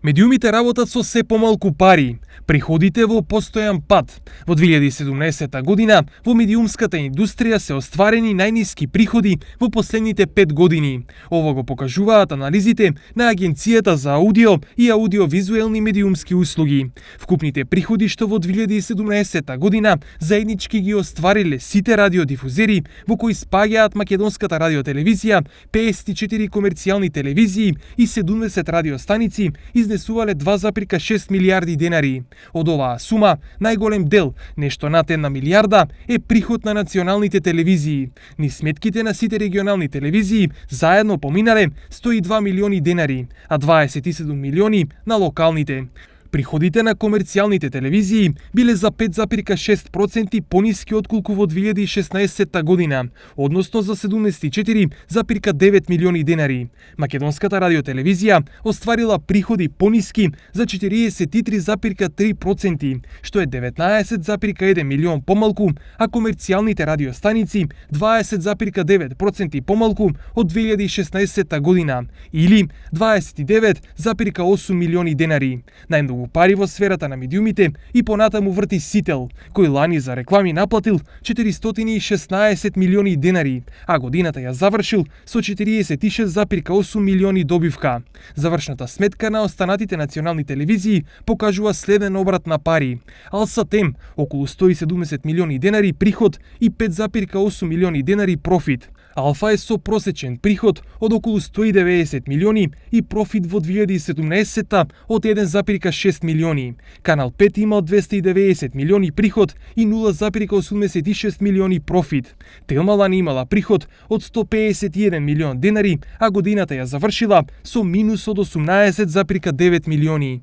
Медиумите работат со се помалку пари, приходите во постојан пат. Во 2017 година во медиумската индустрија се остварени најниски приходи во последните 5 години. Ово го покажуваат анализите на Агенцијата за аудио и аудиовизуелни медиумски услуги. Вкупните приходи што во 2017 година заеднички ги оствариле сите радиодифузери, во кои спаѓаат македонската радиотелевизија, 54 комерцијални телевизии и 70 радиостаници, изнесувале 2,6 милијарди денари. Од оваа сума, најголем дел, нешто над 1 милијарда, е приход на националните телевизии. Низ сметките на сите регионални телевизии заедно поминале 102 милиони денари, а 27 милиони на локалните. Приходите на комерцијалните телевизии биле за 5,6% пониски отколку во 2016 година, односно за 74,9 милиони денари. Македонската радиотелевизија остварила приходи пониски за 43,3%, што е 19,1 милион помалку, а комерцијалните радиостаници 20,9% помалку од 2016 година, или 29,8 милиони денари. Најмногу пари во сферата на медиумите и понатаму врти Сител, кој лани за реклами наплатил 416 милиони денари, а годината ја завршил со 46,8 милиони добивка. Завршната сметка на останатите национални телевизии покажува следен обрат на пари. Алсатем околу 170 милиони денари приход и 5,8 милиони денари профит. Алфа е со просечен приход од околу 190 милиони и профит во 2017 од 1,6 милиони. Канал 5 имал 290 милиони приход и 0,86 милиони профит. Телмалани имала приход од 151 милион денари, а годината ја завршила со минус од 18,9 милиони.